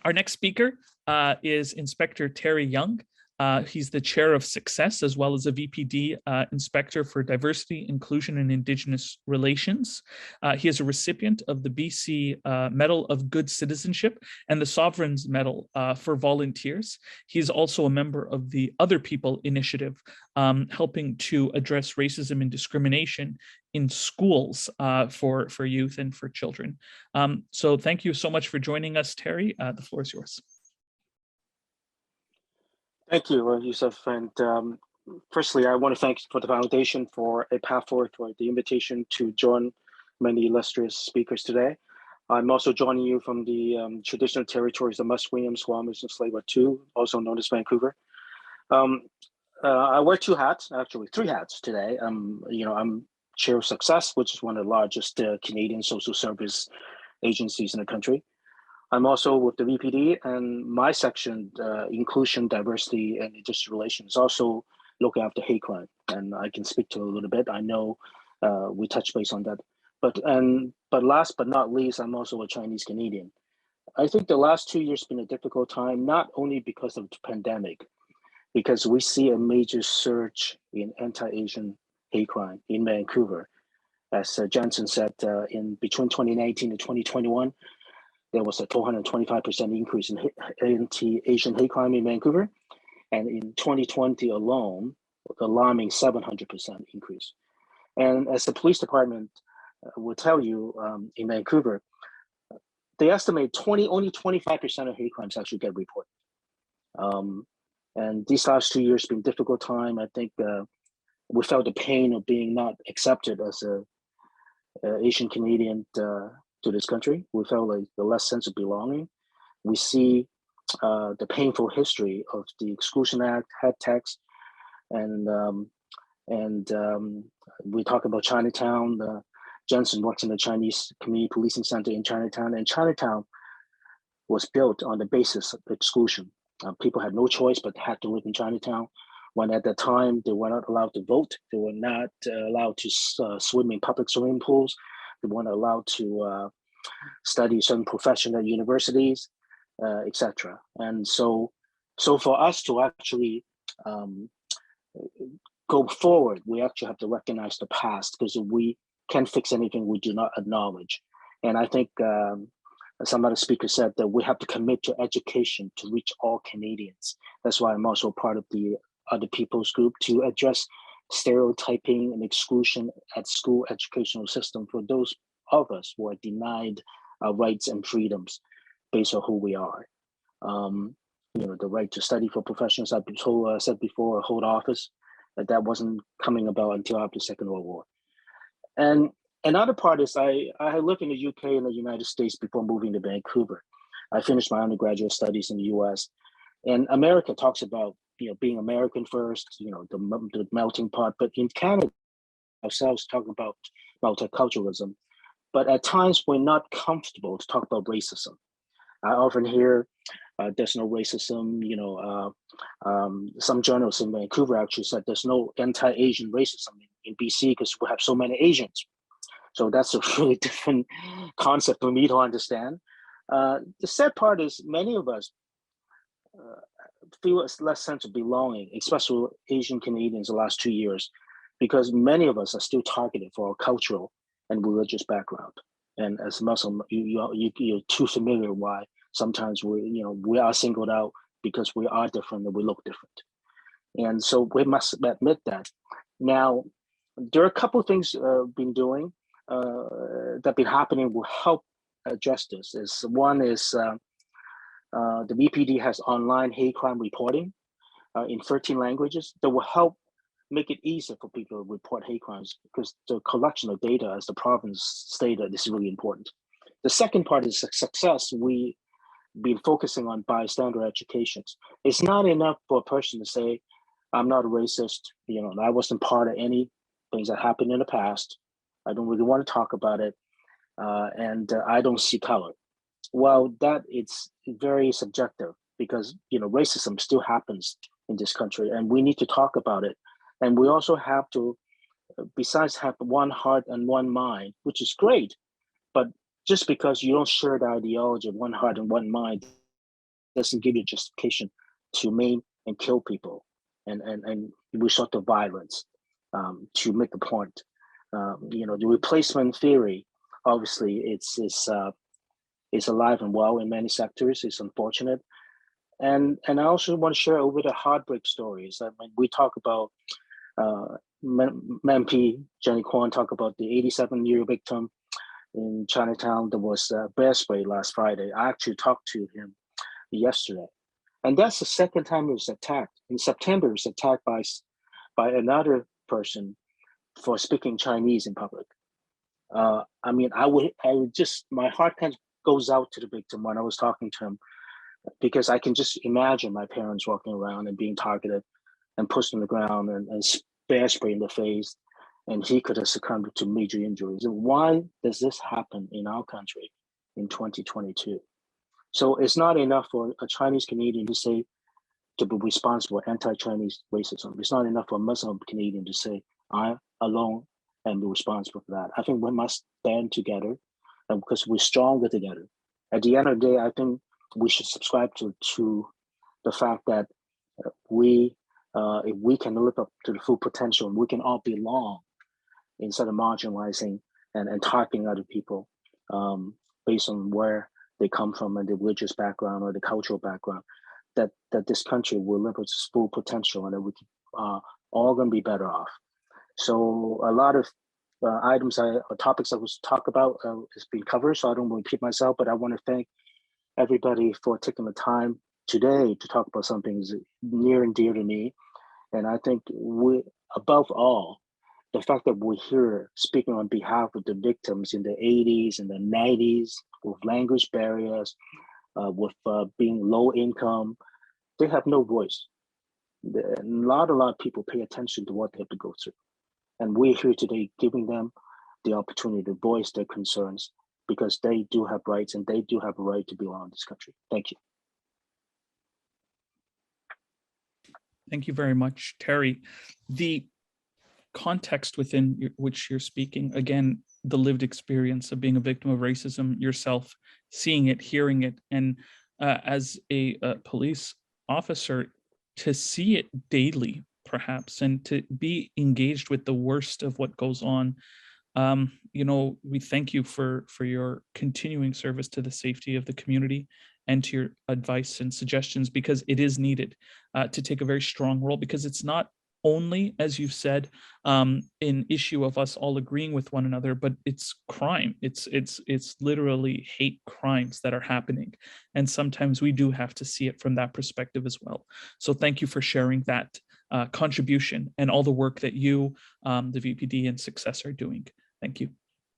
Our next speaker is Inspector Terry Young. He's the chair of success as well as a VPD inspector for diversity, inclusion, and Indigenous relations. He is a recipient of the BC Medal of Good Citizenship and the Sovereign's Medal for volunteers. He's also a member of the Other People Initiative, helping to address racism and discrimination in schools for youth and for children. So thank you so much for joining us, Terry. The floor is yours. Thank you, Yusuf. And firstly, I want to thank for the foundation for a path forward for the invitation to join many illustrious speakers today. I'm also joining you from the traditional territories of Musqueam, Squamish, and Tsleil-Waututh, also known as Vancouver. I wear two hats, actually three hats today. I'm chair of success, which is one of the largest Canadian social service agencies in the country. I'm also with the VPD, and my section, inclusion, diversity, and indigenous relations, also looking after hate crime. And I can speak to it a little bit. I know we touched base on that. But last but not least, I'm also a Chinese Canadian. I think the last 2 years have been a difficult time, not only because of the pandemic, because we see a major surge in anti-Asian hate crime in Vancouver. As Jensen said, in between 2019 and 2021, there was a 425% increase in anti-Asian hate crime in Vancouver. And in 2020 alone, alarming 700% increase. And as the police department will tell you in Vancouver, they estimate only 25% of hate crimes actually get reported. And these last 2 years have been a difficult time. I think we felt the pain of being not accepted as a Asian Canadian to this country. We felt like the less sense of belonging. We see the painful history of the Exclusion Act, head tax, and we talk about Chinatown. Jensen works in the Chinese Community Policing Center in Chinatown, and Chinatown was built on the basis of exclusion. People had no choice but had to live in Chinatown, when at that time they were not allowed to vote, they were not allowed to swim in public swimming pools, they weren't allowed to study certain profession at universities, etc. And so for us to actually go forward, we actually have to recognize the past, because we can't fix anything we do not acknowledge. And I think some other speakers said that we have to commit to education to reach all Canadians. That's why I'm also part of the Other People's Group, to address stereotyping and exclusion at school educational system for those of us who are denied rights and freedoms based on who we are. The right to study for professions, I've been told, said before, hold office, that wasn't coming about until after the Second World War. And another part is I lived in the UK and the United States before moving to Vancouver. I finished my undergraduate studies in the US, and America talks about being American first, the melting pot. But in Canada, ourselves talk about multiculturalism. But at times we're not comfortable to talk about racism. I often hear there's no racism. Some journalists in Vancouver actually said there's no anti-Asian racism in BC because we have so many Asians. So that's a really different concept for me to understand. The sad part is many of us feel a less sense of belonging, especially Asian Canadians the last 2 years, because many of us are still targeted for our cultural and religious background. And as Muslim, you're too familiar why sometimes we are singled out because we are different and we look different. And so we must admit that. Now, there are a couple of things we've been doing that have been happening will help address this. One is the VPD has online hate crime reporting in 13 languages that will help make it easier for people to report hate crimes, because the collection of data, as the province stated, is really important. The second part is success. We've been focusing on bystander education. It's not enough for a person to say, I'm not a racist, I wasn't part of any things that happened in the past. I don't really want to talk about it, and I don't see color. Well, that it's very subjective, because racism still happens in this country, and we need to talk about it. And we also have to, besides have one heart and one mind, which is great, but just because you don't share the ideology of one heart and one mind doesn't give you justification to maim and kill people and resort to violence to make a point. The replacement theory, obviously, it's alive and well in many sectors. It's unfortunate. And I also want to share over the heartbreak stories. I mean, we talk about MP Jenny Kwan talk about the 87-year victim in Chinatown that was bear sprayed last Friday. I actually talked to him yesterday, and that's the second time it was attacked. In September, it was attacked by another person for speaking Chinese in public. I mean, I would just, my heart kind of goes out to the victim when I was talking to him, because I can just imagine my parents walking around and being targeted and pushed on the ground and bear spray in the face, and he could have succumbed to major injuries. And why does this happen in our country in 2022? So it's not enough for a Chinese Canadian to say, to be responsible for anti-Chinese racism. It's not enough for a Muslim Canadian to say, I alone am responsible for that. I think we must stand together, and because we're stronger together. At the end of the day, I think we should subscribe to the fact that if we can live up to the full potential, we can all belong instead of marginalizing and targeting other people based on where they come from and the religious background or the cultural background, that this country will live its full potential and that we can all going to be better off. So a lot of topics I was talk about has been covered, so I don't repeat myself, but I want to thank everybody for taking the time today to talk about something that's near and dear to me. And I think above all, the fact that we're here speaking on behalf of the victims in the 80s and the 90s with language barriers, with being low income, they have no voice. A lot of people pay attention to what they have to go through. And we're here today giving them the opportunity to voice their concerns, because they do have rights and they do have a right to belong in this country. Thank you. Thank you very much, Terry. The context within which you're speaking, again, the lived experience of being a victim of racism yourself, seeing it, hearing it, and as a police officer, to see it daily, perhaps, and to be engaged with the worst of what goes on. We thank you for your continuing service to the safety of the community and to your advice and suggestions, because it is needed to take a very strong role, because it's not only, as you've said, an issue of us all agreeing with one another, but it's crime. It's literally hate crimes that are happening. And sometimes we do have to see it from that perspective as well. So thank you for sharing that contribution and all the work that you, the VPD and Success are doing. Thank you.